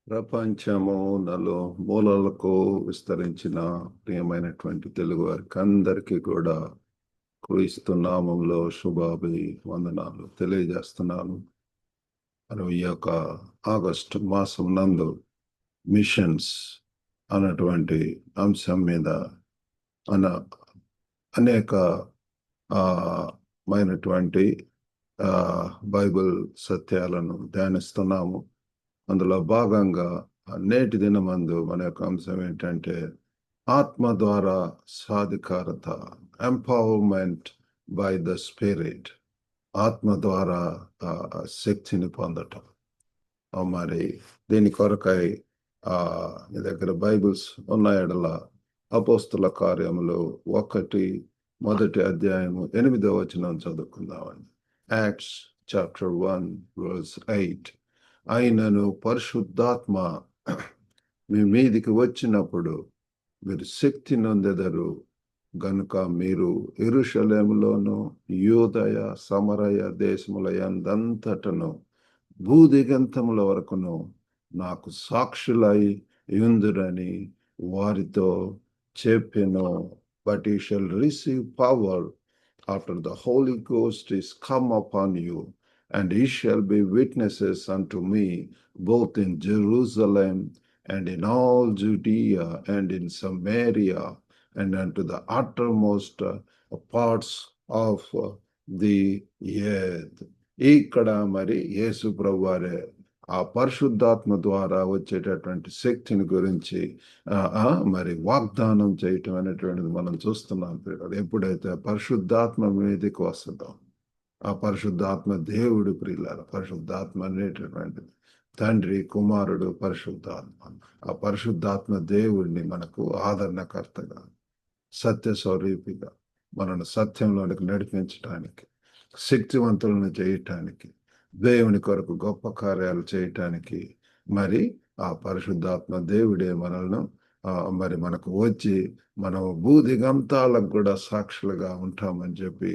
ప్రపంచము మూలలకు విస్తరించిన ప్రియమైనటువంటి తెలుగు వారికి అందరికీ కూడా క్రీస్తు నామంలో వందనాలు తెలియజేస్తున్నాను. మనం ఈ యొక్క ఆగస్టు మాసం నందు మిషన్స్ అన్నటువంటి అంశం మీద అన అనేక మైనటువంటి బైబిల్ సత్యాలను ధ్యానిస్తున్నాము. అందులో భాగంగా నేటి దినమందు మన యొక్క అంశం ఏంటంటే ఆత్మ ద్వారా సాధికారత, ఎంపవర్మెంట్ బై ద స్పిరిట్. ఆత్మ ద్వారా శక్తిని పొందటం. మరి దీని కొరకై మీ దగ్గర బైబిల్స్ ఉన్నాయడల అపోస్తుల కార్యములు 1 అధ్యాయము 8వ వచనం చదువుకుందామండి. Acts chapter 1 verse 8. ఆయనను పరిశుద్ధాత్మ మీ మీదికి వచ్చినప్పుడు మీరు శక్తి నొందెదరు గనుక మీరు యెరూషలేములోను యూదయ సమరయ దేశముల యందంతటను భూదిగంతముల వరకును నాకు సాక్షులై యుందురని వారితో చెప్పెను. But you shall receive power after the Holy Ghost is come upon you, and ye shall be witnesses unto me, both in Jerusalem and in all Judea and in Samaria and unto the uttermost parts of the earth. ఇక్కడ మరి యేసు ప్రభువారే ఆ పరిశుద్ధాత్మ ద్వారా వచ్చేటటువంటి శక్తిని గురించి మరి వాగ్దానం చేయటం అనేటువంటిది మనం చూస్తున్నాం. ఎప్పుడైతే పరిశుద్ధాత్మ మీదకి వస్తుందో, ఆ పరిశుద్ధాత్మ దేవుడు ప్రియులారా, పరిశుద్ధాత్మ అనేటటువంటిది తండ్రి, కుమారుడు, పరిశుద్ధాత్మ. ఆ పరిశుద్ధాత్మ దేవుడిని మనకు ఆదరణకర్తగా, సత్య స్వరూపిగా, మనను సత్యంలోనికి నడిపించటానికి, శక్తివంతులను చేయటానికి, దేవుని కొరకు గొప్ప కార్యాలు చేయటానికి మరి ఆ పరిశుద్ధాత్మ దేవుడే మనల్ని మరి మనకు వచ్చి మనం భూదిగంతాలకు కూడా సాక్షులుగా ఉంటామని చెప్పి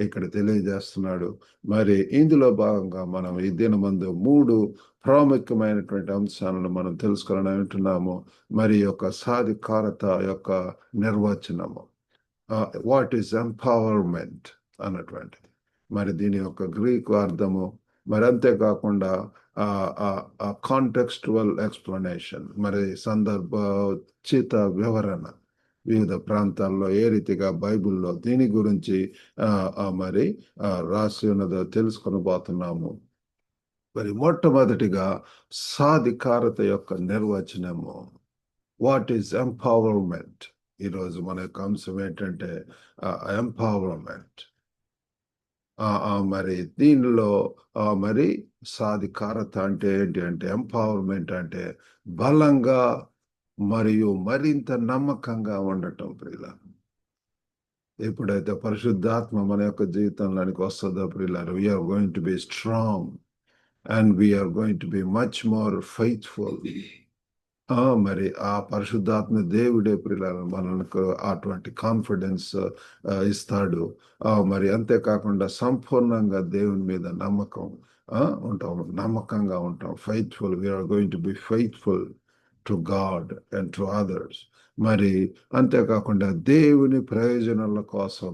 ఇక్కడ తెలియజేస్తున్నాడు. మరి ఇందులో భాగంగా మనం ఈ దినమందు 3 ప్రాముఖ్యమైనటువంటి అంశాలను మనం తెలుసుకోవాలని అంటున్నాము. మరి యొక్క సాధికారత యొక్క నిర్వచనము, వాట్ ఈస్ ఎంపవర్మెంట్ అన్నటువంటిది. మరి దీని యొక్క గ్రీకు అర్థము, మరి అంతేకాకుండా కాంటెక్స్చువల్ ఎక్స్ప్లెనేషన్, మరి సందర్భోచిత వివరణ, వివిధ ప్రాంతాల్లో ఏ రీతిగా బైబిల్లో దీని గురించి మరి రాసి ఉన్నదో తెలుసుకొని పోతున్నాము. మరి మొట్టమొదటిగా సాధికారత యొక్క నిర్వచనము, వాట్ ఈస్ ఎంపవర్మెంట్. ఈరోజు మన యొక్క అంశం ఏంటంటే ఎంపవర్మెంట్. మరి దీనిలో మరి సాధికారత అంటే ఏంటి అంటే, ఎంపవర్మెంట్ అంటే బలంగా మరియు మరింత నమ్మకంగా ఉండటం. ప్రియులారా, ఎప్పుడైతే పరిశుద్ధాత్మ మన యొక్క జీవితంలోనికి వస్తుందో ప్రియులారా, we are going to be strong and we are going to be much more faithful. మరి ఆ పరిశుద్ధాత్మ దేవుడే ప్రియులారా మనకు అటువంటి కాన్ఫిడెన్స్ ఇస్తాడు. మరి అంతేకాకుండా సంపూర్ణంగా దేవుని మీద నమ్మకంగా ఉంటాం. Faithful, we are going to be faithful to God and to others. మరి అంతేకాకుండా దేవుని ప్రయోజనాల కోసం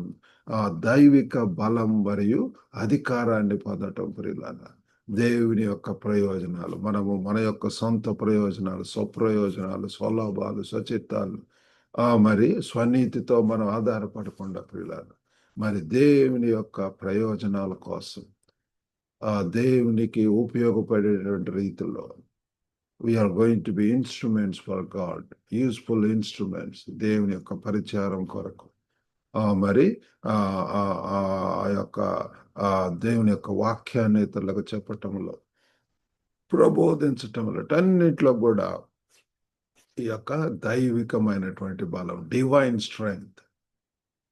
దైవిక బలం మరియు అధికారాన్ని పొందటం. ప్రియులారా, దేవుని యొక్క ప్రయోజనాలు, మన యొక్క సొంత ప్రయోజనాలు, స్వప్రయోజనాలు, స్వలాభాలు, స్వచిత్తాలు, మరి స్వనీతితో మనం ఆధారపడకుండా ప్రియులారా, మరి దేవుని యొక్క ప్రయోజనాల కోసం దేవునికి ఉపయోగపడేటువంటి రీతిలో we are going to be instruments for God, useful instruments, దేవుని యొక్క పరిచారం కొరకు. మరి ఆ యొక్క దేవుని యొక్క వాక్యాన్ని ఇతరులకు చెప్పటంలో, ప్రబోధించటంలో, అన్నింటిలో కూడా ఈ యొక్క దైవికమైనటువంటి బలం, divine strength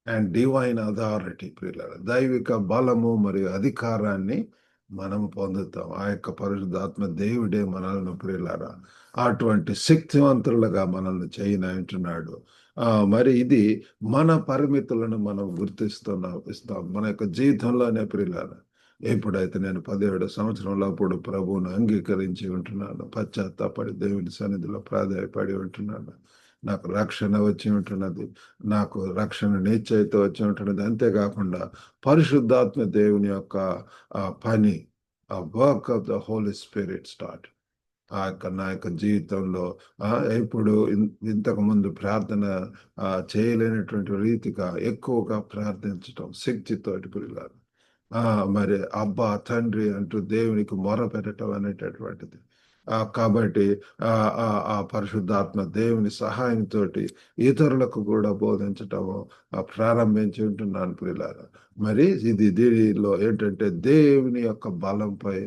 and divine authority ప్రియులారా, దైవిక బలము మరియు అధికారాన్ని మనం పొందుతాం. ఆ యొక్క పరిశుద్ధాత్మ దేవుడే మనల్ని ప్రియులారా అటువంటి శక్తివంతులుగా మనల్ని చేయనంటున్నాడు. మరి ఇది మన పరిమితులను మనం ఇస్తాం మన యొక్క జీవితంలోనే ప్రియులారా. ఎప్పుడైతే నేను 17 సంవత్సరంలో అప్పుడు ప్రభువును అంగీకరించి ఉంటున్నాను, పశ్చాత్తాపడి దేవుని సన్నిధిలో ప్రాధాయపడి ఉంటున్నాను, నాకు రక్షణ వచ్చి ఉంటున్నది, నాకు రక్షణ నిశ్చయిత వచ్చి ఉంటున్నది. అంతేకాకుండా పరిశుద్ధాత్మ దేవుని యొక్క పని, ఆ work of the Holy Spirit start నా యొక్క జీవితంలో ఇప్పుడు ఇంతకు ముందు ప్రార్థన చేయలేనటువంటి రీతిగా ఎక్కువగా ప్రార్థించటం, శక్తితోటి పిల్లలు మరి అబ్బా తండ్రి అంటూ దేవునికి మొర పెట్టడం అనేటటువంటిది. కాబట్టి ఆ పరిశుద్ధాత్మ దేవుని సహాయంతో ఇతరులకు కూడా బోధించటము ప్రారంభించి ఉంటున్నాను పిల్లలు. మరి దీనిలో ఏంటంటే దేవుని యొక్క బలంపై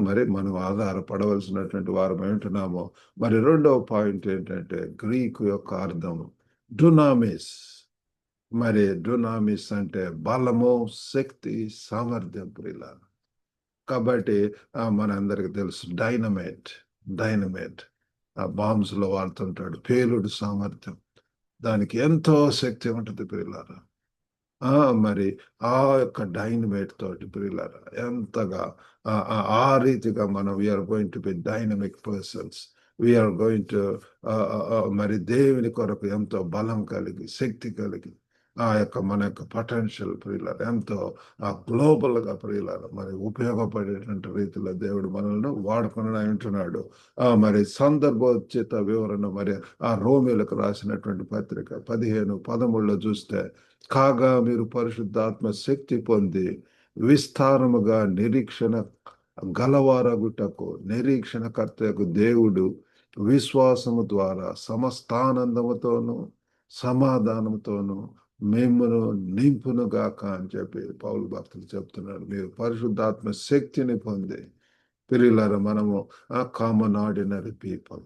మరి మనం ఆధారపడవలసినటువంటి వారం ఏంటున్నామో. మరి రెండవ పాయింట్ ఏంటంటే గ్రీకు యొక్క అర్థం డునామిస్. మరి డునామిస్ అంటే బలము, శక్తి, సామర్థ్యం ప్రియులారా. కాబట్టి మనందరికి తెలుసు డైనమైట్ ఆ బాంబ్స్ లో వాడుతుంటాడు, పేలుడు సామర్థ్యం, దానికి ఎంతో శక్తి ఉంటుంది ప్రియులారా. మరి ఆ యొక్క డైనమైట్ తోటి ప్రియులారా ఎంతగా ఆ రీతిగా మనం we are going to be dynamic persons. We are going to మరి దేవుని కొరకు ఎంతో బలం కలిగి, శక్తి కలిగి, ఆ యొక్క మన యొక్క పొటెన్షియల్ ప్రియులారా ఎంతో గ్లోబల్ గా ప్రియులారా మరి ఉపయోగపడేటువంటి రీతిలో దేవుడు మనల్ని వాడుకుని ఉంటున్నాడు. మరి సందర్భోచిత వివరణ మరి ఆ రోమిలకు రాసినటువంటి పత్రిక 15:13 చూస్తే, కాగా మీరు పరిశుద్ధాత్మ శక్తి పొంది విస్తారముగా నిరీక్షణ గలవారగుటకు, నిరీక్షణకర్తకు దేవుడు విశ్వాసము ద్వారా సమస్తానందముతోను సమాధానంతోను మిమ్మును నింపునుగాక అని చెప్పి పౌలు భక్తులు చెప్తున్నాడు. మీరు పరిశుద్ధాత్మ శక్తిని పొంది పిల్లలారా మనము కామన్ ఆర్డినరీ పీపుల్.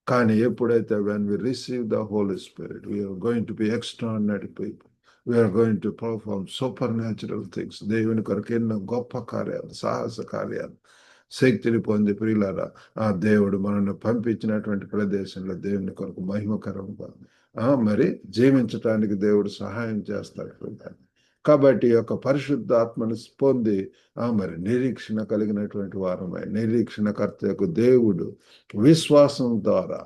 కానీ ఎప్పుడైతే when we receive the Holy Spirit, we are going to be extraordinary people. We are going to perform supernatural things. దేవుని కొరకు ఎన్నో గొప్ప కార్యాలు, సాహస కార్యాలు, శక్తిని పొంది ప్రియులారా ఆ దేవుడు మనల్ని పంపించినటువంటి ప్రదేశంలో దేవుని కొరకు మహిమకరంగా మరి జీవించటానికి దేవుడు సహాయం చేస్తాడు. కాబట్టి ఈ యొక్క పరిశుద్ధాత్మను పొంది మరి నిరీక్షణ కలిగినటువంటి వారమై, నిరీక్షణకర్తకు దేవుడు విశ్వాసం ద్వారా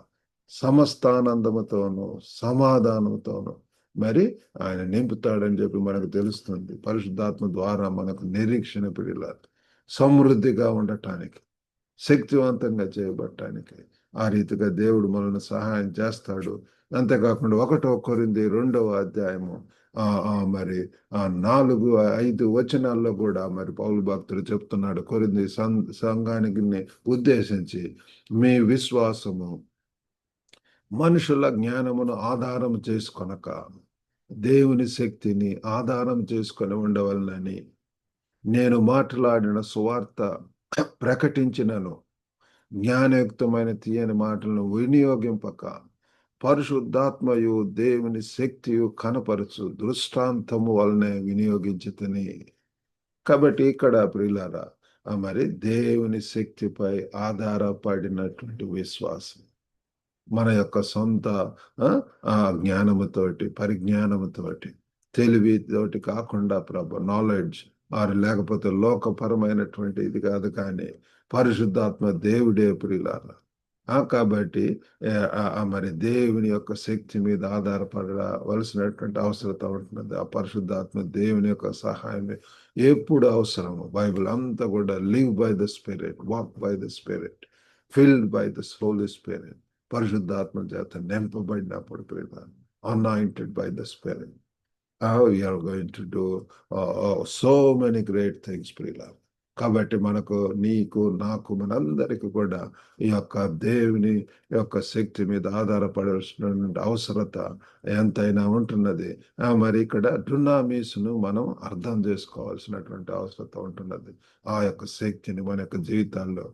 సమస్తానందముతోను సమాధానంతోను మరి ఆయన నింపుతాడని చెప్పి మనకు తెలుస్తుంది. పరిశుద్ధాత్మ ద్వారా మనకు నిరీక్షణ పిల్లలు సమృద్ధిగా ఉండటానికి, శక్తివంతంగా చేయబడటానికి ఆ రీతిగా దేవుడు మనల్ని సహాయం చేస్తాడు. అంతేకాకుండా 1 కొరింథీ 2వ అధ్యాయము మరి 4-5 వచనాల్లో కూడా మరి పౌలు భక్తుడు చెప్తున్నాడు కొరింథీ సంఘానికి ఉద్దేశించి, మీ విశ్వాసము మనుషుల జ్ఞానమును ఆధారం చేసుకొనక దేవుని శక్తిని ఆధారం చేసుకొని ఉండవలనని నేను మాట్లాడిన సువార్త ప్రకటించినను, జ్ఞానయుక్తమైన తీయని మాటలను వినియోగింపక పరిశుద్ధాత్మయు దేవుని శక్తియు కనపరచు దృష్టాంతము వలనే వినియోగించుతని. కాబట్టి ఇక్కడ ప్రియులారా మరి దేవుని శక్తిపై ఆధారపడినటువంటి విశ్వాసం మన యొక్క సొంత జ్ఞానముతోటి, పరిజ్ఞానముతోటి, తెలివితోటి కాకుండా నాలెడ్జ్ లేకపోతే లోకపరమైనటువంటి ఇది కాదు, కానీ పరిశుద్ధాత్మ దేవుడే ప్రియులారా. కాబట్టి మరి దేవుని యొక్క శక్తి మీద ఆధారపడవలసినటువంటి అవసరత ఉంటున్నది. ఆ పరిశుద్ధాత్మ దేవుని యొక్క సహాయం ఎప్పుడు అవసరము. బైబిల్ అంతా కూడా live by the spirit, walk by the spirit, filled by the Holy Spirit. పరిశుద్ధాత్మ చేత నింపబడినప్పుడు ప్రియులారా, anointed by the spirit, we are going to do so many great things ప్రియులారా. కాబట్టి మనకు, నీకు, నాకు, మనందరికీ కూడా ఈ యొక్క దేవుని యొక్క శక్తి మీద ఆధారపడాల్సినటువంటి అవసరత ఎంతైనా ఉంటున్నది. మరి ఇక్కడ డునామిస్ను మనం అర్థం చేసుకోవాల్సినటువంటి అవసరత ఉంటున్నది. ఆ యొక్క శక్తిని మన యొక్క జీవితాల్లో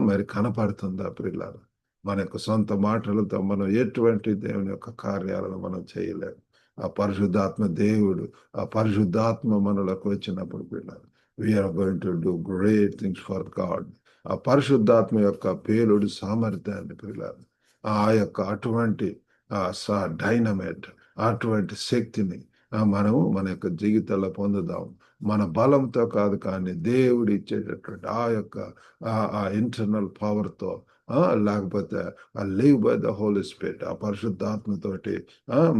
మరి కనపడుతుందా ప్రియులారా? మన యొక్క సొంత మాటలతో మనం ఎటువంటి దేవుని యొక్క కార్యాలను మనం చేయలేము. ఆ పరిశుద్ధాత్మ దేవుడు, ఆ పరిశుద్ధాత్మ మనలోకి వచ్చినప్పుడు పిల్లలు we are going to do great things for God. ఆ పరిశుద్ధాత్మ యొక్క పేలుడు సామర్థ్యాన్ని పిల్లలు ఆ యొక్క అటువంటి డైనమైట్, అటువంటి శక్తిని మనము మన యొక్క జీవితాల్లో పొందుదాం. మన బలంతో కాదు, కానీ దేవుడు ఇచ్చేటటువంటి ఆ యొక్క ఆ ఇంటర్నల్ పవర్తో, లేకపోతే ఆ live by the Holy Spirit, ఆ పరిశుద్ధాత్మతోటి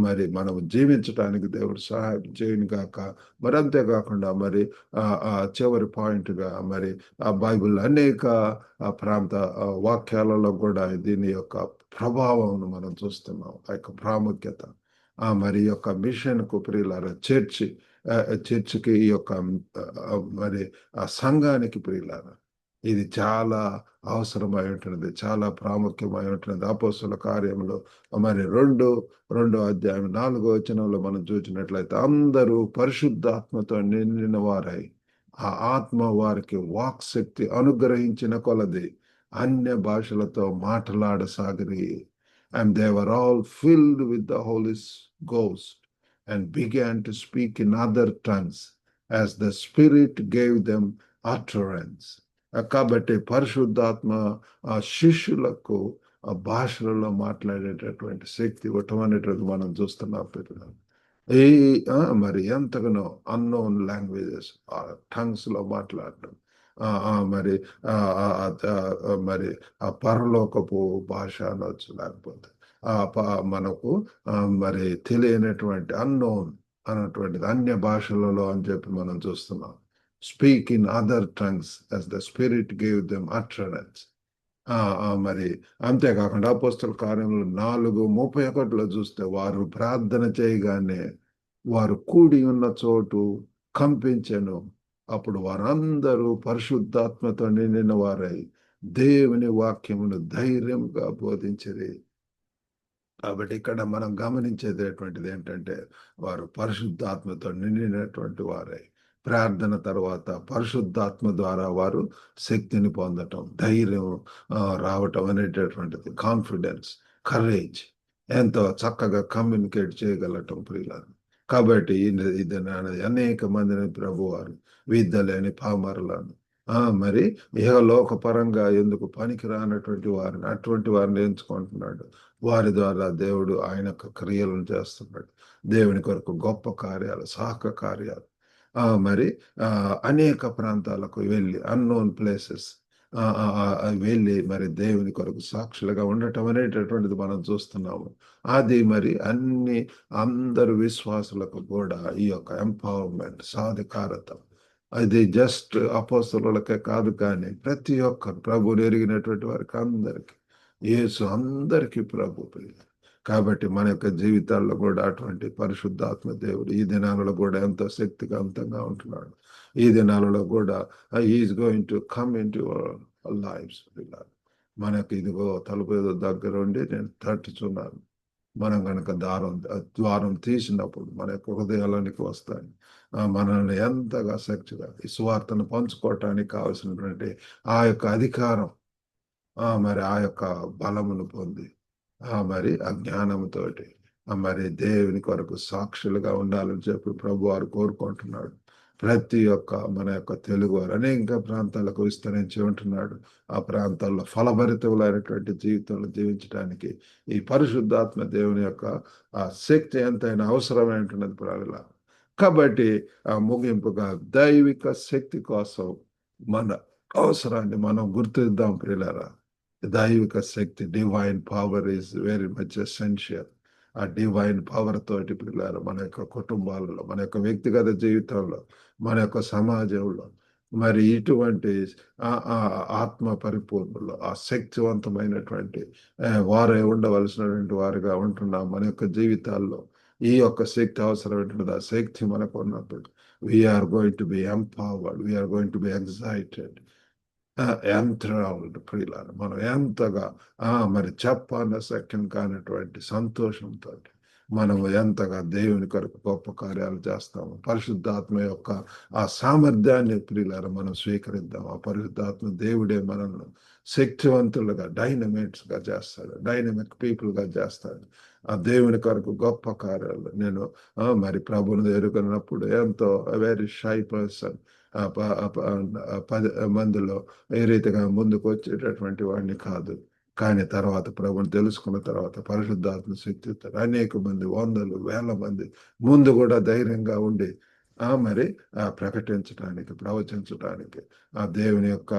మరి మనం జీవించడానికి దేవుడు సహాయం చేయను గాక. మరి అంతేకాకుండా మరి చివరి పాయింట్గా మరి ఆ బైబిల్ అనేక ప్రాంత వాక్యాలలో కూడా దీని యొక్క ప్రభావం మనం చూస్తున్నాం, ఆ యొక్క ప్రాముఖ్యత. మరి ఈ యొక్క మిషన్కు ప్రియులారా, చర్చికి ఈ యొక్క మరి ఆ సంఘానికి ప్రియులారా, ఇది చాలా అవసరమై ఉంటున్నది, చాలా ప్రాముఖ్యమై ఉంటున్నది. అపోస్తుల కార్యంలో మరి రెండో అధ్యాయం 4వ వచనంలో మనం చూసినట్లయితే, అందరూ పరిశుద్ధాత్మతో నిండిన వారై ఆ ఆత్మ వారికి వాక్శక్తి అనుగ్రహించిన కొలది అన్య భాషలతో మాట్లాడసాగిరి. And they were all filled with the Holy Ghost and began to speak in other tongues as the Spirit gave them utterance. కాబట్టి పరిశుద్ధాత్మ ఆ శిష్యులకు ఆ భాషలలో మాట్లాడేటటువంటి శక్తి ఇవ్వటం అనేటువంటి మనం చూస్తున్నాం పిల్లలు. ఈ మరి ఎంతగానో అన్నోన్ లాంగ్వేజెస్, ఆ టంగ్స్ లో మాట్లాడటం, మరి మరి ఆ పరలోకపు భాష అనొచ్చు, లేకపోతే మనకు మరి తెలియనటువంటి అన్నోన్ అన్నటువంటిది అన్య భాషలలో అని చెప్పి మనం చూస్తున్నాం. Speak in other tongues as the spirit gave them utterance. మరి అంతేకాకుండా అపోస్తల కార్యములు 4:31 చూస్తే, వారు ప్రార్థన చేయగానే వారు కూడి ఉన్న చోటు కంపించెను. అప్పుడు వారందరూ పరిశుద్ధాత్మతో నిండిన వారై దేవుని వాక్యమును ధైర్యంగా బోధించిరి. కాబట్టి ఇక్కడ మనం గమనించేటటువంటిది ఏంటంటే, వారు పరిశుద్ధాత్మతో నిండినటువంటి వారై ప్రార్థన తర్వాత పరిశుద్ధాత్మ ద్వారా వారు శక్తిని పొందటం, ధైర్యం రావటం అనేటటువంటిది, కాన్ఫిడెన్స్, కరేజ్, ఎంతో చక్కగా కమ్యూనికేట్ చేయగలటం ప్రియులారు. కాబట్టి ఇది అనేక మందిని ప్రభువారు విద్యలేని పామరులను, మరి ఇహలోక పరంగా ఎందుకు పనికి రానటువంటి వారిని, అటువంటి వారిని ఎంచుకుంటున్నాడు. వారి ద్వారా దేవుడు ఆయన యొక్క క్రియలను చేస్తున్నాడు. దేవుని కొరకు గొప్ప కార్యాలు, సాహక కార్యాలు, మరి అనేక ప్రాంతాలకు వెళ్ళి, అన్నోన్ ప్లేసెస్ వెళ్ళి మరి దేవుని కొరకు సాక్షులుగా ఉండటం అనేటటువంటిది మనం చూస్తున్నాము. అది మరి అందరు విశ్వాసులకు కూడా ఈ యొక్క ఎంపవర్మెంట్, సాధికారత, అది జస్ట్ అపోస్తలులకే కాదు, కానీ ప్రతి ఒక్కరు ప్రభువుని ఎరిగినటువంటి వారికి అందరికీ, యేసు అందరికీ ప్రభు. కాబట్టి మన యొక్క జీవితాల్లో కూడా అటువంటి పరిశుద్ధాత్మ దేవుడు ఈ దినాలలో కూడా ఎంతో శక్తివంతంగా ఉంటున్నాడు. ఈ దినాలలో కూడా is going to come into our lives. మనకి ఇదిగో తలుపు దగ్గర ఉండి నేను తట్టుచున్నాను. మనం కనుక ద్వారం తీసినప్పుడు మన యొక్క హృదయాలనికి వస్తాయి. మనల్ని ఎంతగా శక్తిగా ఈ సువార్తను పంచుకోవటానికి కావలసినటువంటి ఆ యొక్క అధికారం, మరి ఆ యొక్క బలమును పొంది, మరి ఆ జ్ఞానంతోటి మరి దేవుని కొరకు సాక్షులుగా ఉండాలని చెప్పి ప్రభు వారు కోరుకుంటున్నాడు. ప్రతి ఒక్క మన యొక్క తెలుగు వారు అనేక ప్రాంతాలకు విస్తరించి ఉంటున్నాడు. ఆ ప్రాంతాల్లో ఫలభరితములైనటువంటి జీవితంలో జీవించడానికి ఈ పరిశుద్ధాత్మ దేవుని యొక్క ఆ శక్తి ఎంతైనా అవసరమై ఉంటున్నది ప్రజల. కాబట్టి ఆ ముగింపుగా దైవిక శక్తి కోసం మన అవసరాన్ని మనం గుర్తిద్దాం ప్రియులారా. దైవిక శక్తి, divine power is very much essential. ఆ డివైన్ పవర్ తోటి పిల్లలు మన యొక్క కుటుంబాలలో, మన యొక్క వ్యక్తిగత జీవితంలో, మన యొక్క సమాజంలో మరి ఇటువంటి ఆత్మ పరిపూర్ణలో ఆ శక్తివంతమైనటువంటి వారే ఉండవలసినటువంటి వారుగా ఉంటున్నాం. మన యొక్క జీవితాల్లో ఈ యొక్క శక్తి అవసరమైనటువంటి ఆ శక్తి మనకు ఉన్నప్పుడు we're going to be empowered, we're going to be excited, enthralled ప్రియులారా. మనం ఎంతగా మరి చెప్పాన సెకండ్ కానటువంటి సంతోషంతో మనం ఎంతగా దేవుని కొరకు గొప్ప కార్యాలు చేస్తాము. పరిశుద్ధాత్మ యొక్క ఆ సామర్థ్యాన్ని ప్రియులారా మనం స్వీకరిద్దాం. ఆ పరిశుద్ధాత్మ దేవుడే మనల్ని శక్తివంతులుగా, డైనమిక్స్గా చేస్తాడు, డైనమిక్ పీపుల్గా చేస్తాడు. ఆ దేవుని కొరకు గొప్ప కార్యాలు. నేను మరి ప్రభుని ఎరుగనప్పుడు ఎంతో వెరీ షై పర్సన్, 10 మందిలో ఏ రీతిగా ముందుకు వచ్చేటటువంటి వాడిని కాదు. కానీ తర్వాత ప్రభుని తెలుసుకున్న తర్వాత పరిశుద్ధాత్మ శక్తి అనేక మంది, వందలు, వేల మంది ముందు కూడా ధైర్యంగా ఉండి మరి ప్రకటించడానికి, ప్రవచించడానికి, ఆ దేవుని యొక్క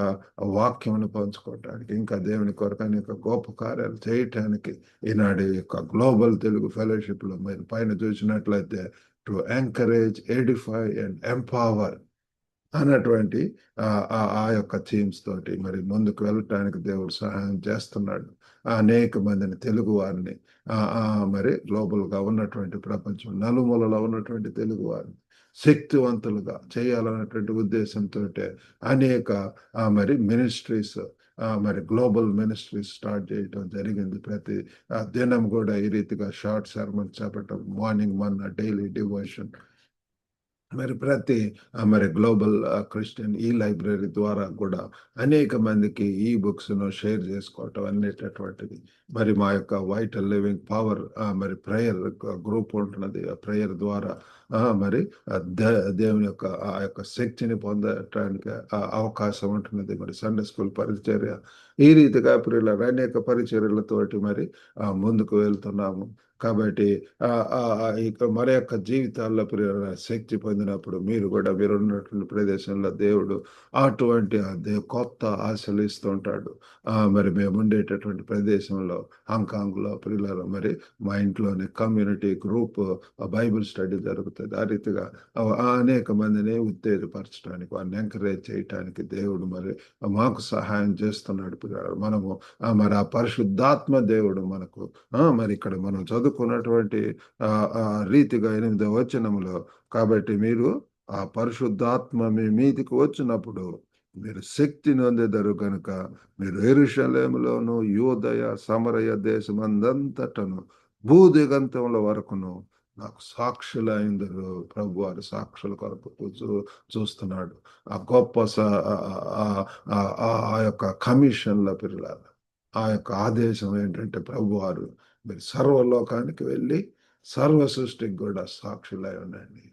వాక్యమును పంచుకోవటానికి, ఇంకా దేవుని కొరకు అనేక గొప్ప కార్యాలు చేయటానికి ఈనాడు ఈ యొక్క గ్లోబల్ తెలుగు ఫెలోషిప్ లో మీరు పైన చూసినట్లయితే to encourage, Edify and empower అన్నటువంటి ఆ యొక్క థీమ్స్ తోటి మరి ముందుకు వెళ్ళటానికి దేవుడు సహాయం చేస్తున్నాడు. అనేక మందిని తెలుగు వారిని మరి గ్లోబల్ గా ఉన్నటువంటి ప్రపంచం నలుమూలలో ఉన్నటువంటి తెలుగు వారిని శక్తివంతులుగా చేయాలన్నటువంటి ఉద్దేశంతో అనేక మరి మినిస్ట్రీస్, మరి గ్లోబల్ మినిస్ట్రీస్ స్టార్ట్ చేయడం జరిగింది. ప్రతి దినం కూడా ఈ రీతిగా షార్ట్ సర్మన్ చెప్పటం, మార్నింగ్ మన్నా, డైలీ డివోషన్, మరి ప్రతి మరి గ్లోబల్ క్రిస్టియన్ ఈ లైబ్రరీ ద్వారా కూడా అనేక మందికి ఈ బుక్స్ ను షేర్ చేసుకోవటం అనేటటువంటిది. మరి మా యొక్క వైటల్ లివింగ్ పవర్ మరి ప్రేయర్ గ్రూప్ ఉంటున్నది. ఆ ప్రేయర్ ద్వారా మరి దేవుని యొక్క ఆ యొక్క శక్తిని పొందటానికి అవకాశం ఉంటున్నది. మరి సండే స్కూల్ పరిచర్య ఈ రీతిగా ప్రియులారా అనేక పరిచర్యలతోటి మరి ముందుకు వెళ్తున్నాము. కాబట్టి ఇక మన యొక్క జీవితాల్లో ప్రియులారా శక్తి పొందినప్పుడు మీరు కూడా మీరు ఉన్నటువంటి ప్రదేశంలో దేవుడు అటువంటి కొత్త ఆశలు ఇస్తూ ఉంటాడు. మరి మేము ఉండేటటువంటి ప్రదేశంలో హాంకాంగ్ లో ప్రియులారా మరి మా ఇంట్లోనే కమ్యూనిటీ గ్రూప్ బైబిల్ స్టడీ జరుగుతుంది. ఆ రీతిగా అనేక మందిని ఉత్తేజపరచడానికి, వారిని ఎంకరేజ్ చేయటానికి దేవుడు మరి మాకు సహాయం చేస్తున్నాడు. ప్రియులారా మనము మరి ఆ పరిశుద్ధాత్మ దేవుడు మనకు మరి ఇక్కడ మనం చదువుకున్నటువంటి రీతిగా 8వ వచనములో, కాబట్టి మీరు ఆ పరిశుద్ధాత్మ మీ మీదికి వచ్చినప్పుడు మీరు శక్తి నొందెదరు కనుక మీరు యెరూషలేములోను యూదయ సమరయ దేశమందంతటను భూదిగంతముల వరకును నాకు సాక్షులైందరు. ప్రభు వారి సాక్షుల కొరకు చూస్తున్నాడు. ఆ గొప్ప ఆ యొక్క కమిషన్ల పిల్లలు ఆ యొక్క ఆదేశం ఏంటంటే ప్రభు వారు మీరు సర్వలోకానికి వెళ్ళి సర్వ సృష్టికి కూడా సాక్షులై ఉండండి.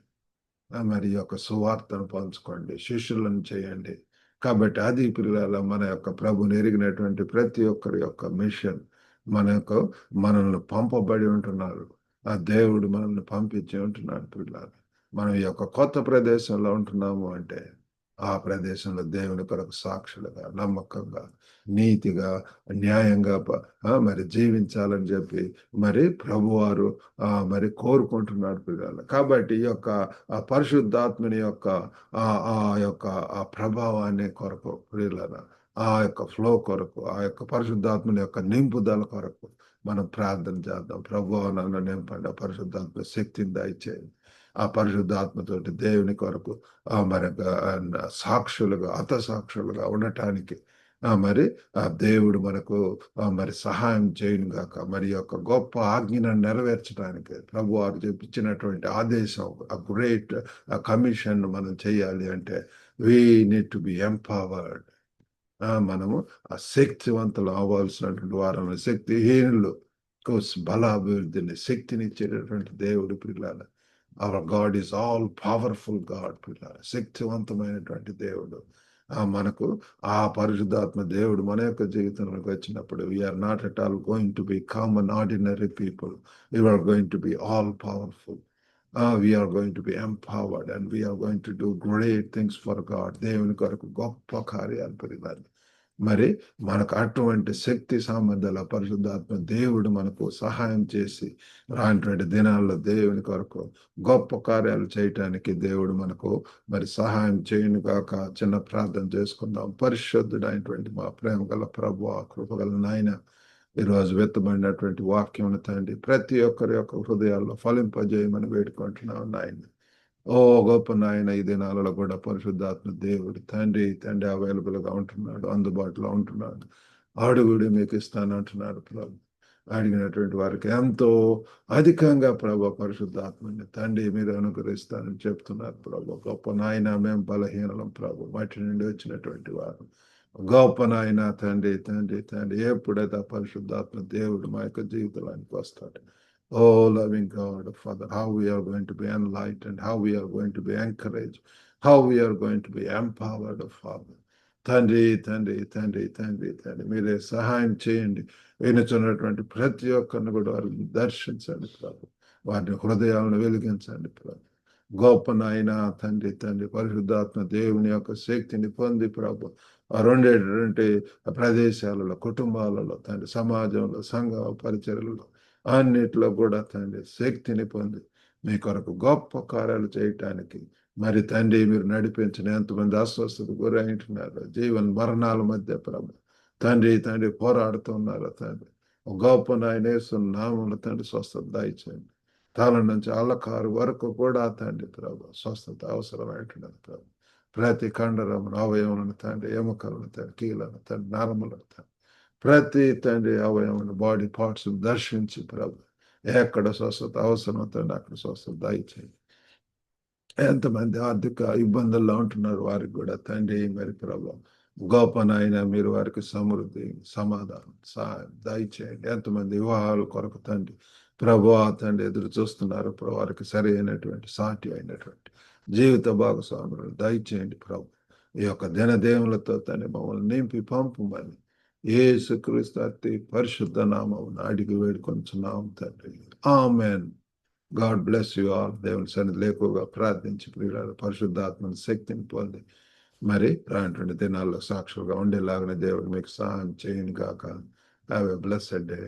మరి ఈ యొక్క సువార్తను పంచుకోండి, శిష్యులను చేయండి. కాబట్టి అది పిల్లల మన యొక్క ప్రభుని ఎరిగినటువంటి ప్రతి ఒక్కరి యొక్క మిషన్. మనకు మనల్ని పంపబడి ఉంటున్నారు. ఆ దేవుడు మనల్ని పంపించి ఉంటున్నాడు. పిల్లలు మనం ఈ యొక్క కొత్త ప్రదేశంలో ఉంటున్నాము అంటే ఆ ప్రదేశంలో దేవుని కొరకు సాక్షులుగా, నమ్మకంగా, నీతిగా, న్యాయంగా మరి జీవించాలని చెప్పి మరి ప్రభువారు మరి కోరుకుంటున్నాడు పిల్లలు. కాబట్టి ఈ యొక్క పరిశుద్ధాత్మని యొక్క ఆ యొక్క ఆ ప్రభావాన్ని కొరకు ప్రియులరా ఆ యొక్క ఫ్లో కొరకు, ఆ యొక్క పరిశుద్ధాత్మని యొక్క నింపుదల కొరకు మనం ప్రార్థన చేద్దాం. ప్రభువా నన్ను నింపండి, ఆ పరిశుద్ధాత్మ శక్తిని దయచేయండి. ఆ పరిశుద్ధాత్మతోటి దేవుని కొరకు మరి సాక్షులుగా, సాక్షులుగా ఉండటానికి మరి ఆ దేవుడు మనకు మరి సహాయం చేయను గాక. మరి యొక్క గొప్ప ఆజ్ఞను నెరవేర్చడానికి ప్రభు వారు చూపించినటువంటి ఆదేశం, ఆ గ్రేట్ కమిషన్ మనం చేయాలి అంటే we need to be empowered. మనము ఆ శక్తివంతులు అవ్వాల్సినటువంటి వారు, శక్తిహీనులు బలాభివృద్ధిని, శక్తిని ఇచ్చేటటువంటి దేవుడు పిల్లల. Hour God is all powerful God పిల్లల, శక్తివంతమైనటువంటి దేవుడు. మనకు ఆ పరిశుద్ధాత్మ దేవుడు మన యొక్క జీవితంలోకి వచ్చినప్పుడు we are not at all going to be common ordinary people. You are going to be all powerful. We are going to be empowered and we are going to do great things for God. దేవుని కొరకు గొప్ప కార్యాలు పిల్లలు. మరి మనకు అటువంటి శక్తి సామర్థ్యాల పరిశుద్ధాత్మ దేవుడు మనకు సహాయం చేసి రానటువంటి దినాల్లో దేవుని కొరకు గొప్ప కార్యాలు చేయటానికి దేవుడు మనకు మరి సహాయం చేయను కాక. చిన్న ప్రార్థన చేసుకుందాం. పరిశుద్ధుడైనటువంటి మా ప్రేమ గల ప్రభువా, కృపగల నాయన, ఈరోజు వెత్తబడినటువంటి వాక్యం తండ్రి ప్రతి ఒక్కరి యొక్క హృదయాల్లో ఫలింపజేయమని వేడుకుంటున్నాం నాయన. ఓ గొప్ప నాయన, ఈ దినాలలో కూడా పరిశుద్ధాత్మ దేవుడు తండ్రి అవైలబుల్ గా ఉంటున్నాడు, అందుబాటులో ఉంటున్నాడు. అడుగుడు మీకు ఇస్తానంటున్నాడు ప్రభు. అడిగినటువంటి వారికి ఎంతో అధికంగా ప్రభు పరిశుద్ధాత్మని తండ్రి మీరు అనుగ్రహిస్తానని చెప్తున్నారు ప్రభు. గొప్ప నాయన, మేము బలహీనలం ప్రభు, మట్టి నుండి వచ్చినటువంటి వారు. గొప్ప నాయన తండ్రి ఎప్పుడైతే పరిశుద్ధాత్మ దేవుడు మా యొక్క జీవితానికి వస్తాడు. Oh, loving God, Father, how we are going to be enlightened, how we are going to be encouraged, how we are going to be empowered, Father. తండ్రి మీరే సహాయం చేయండి. వినుచున్నటువంటి ప్రతి ఒక్కరిని కూడా వారిని దర్శించండి ప్రభు. వారిని హృదయాలను వెలిగించండి ప్రభు. గొప్ప నాయన తండ్రి తండ్రి పరిశుద్ధాత్మ దేవుని యొక్క శక్తిని పొంది ప్రభు ఆ రెండేటువంటి ప్రదేశాలలో, కుటుంబాలలో తండ్రి, సమాజంలో, సంఘ పరిచర్యలలో అన్నిట్లో కూడా తండ్రి శక్తిని పొంది మీ కొరకు గొప్ప కార్యాలు చేయటానికి మరి తండ్రి మీరు నడిపించిన ఎంతమంది అస్వస్థత గురైంటున్నారు, జీవన మరణాల మధ్య ప్రభు తండ్రి తండ్రి పోరాడుతున్నారు తండ్రి. ఒక గొప్ప నాయన యేసు నామమున తండ్రి స్వస్థత దయచేయండి. తల నుంచి అల్లకారు వరకు కూడా తండ్రి ప్రభు స్వస్థత అవసరమైనటువంటి ప్రభు. ప్రతి కండరమును, అవయవములను తండ్రి, ఎముకలను తండ్రి, కీలను తండ్రి, నరములను తండ్రి, ప్రతి తండ్రి అవయవమును, బాడీ పార్ట్స్ దర్శించి ప్రభు ఎక్కడ స్వస్థత అవసరం తండ్రి అక్కడ స్వస్థత దయచేయండి. ఎంతమంది ఆర్థిక ఇబ్బందుల్లో ఉంటున్నారు వారికి కూడా తండ్రి మరి ప్రభు గొప్ప నాయన మీరు వారికి సమృద్ధి, సమాధానం, సహాయం దయచేయండి. ఎంతమంది వివాహాల కొరకు తండ్రి ప్రభు తండ్రి ఎదురు చూస్తున్నారు ప్రభు, వారికి సరి అయినటువంటి సాటి అయినటువంటి జీవిత భాగస్వాములు దయచేయండి ప్రభు. ఈ యొక్క దినదేవులతో తండ్రి మమ్మల్ని నింపి పంపుమని యేసుక్రీస్తు అతి పరిశుద్ధ నామమున అడిగి వేడుకొంచున్నాం తండ్రి. Amen. God bless you all. దేవుని సన్నిధిలో ఎక్కువగా ప్రార్థించి ప్రియులారా పరిశుద్ధాత్మని శక్తిని పొంది మరి రానటువంటి దినాల్లో సాక్షులుగా ఉండేలాగానే దేవుడు మీకు సహాయం చేయను గాక. Have a blessed day.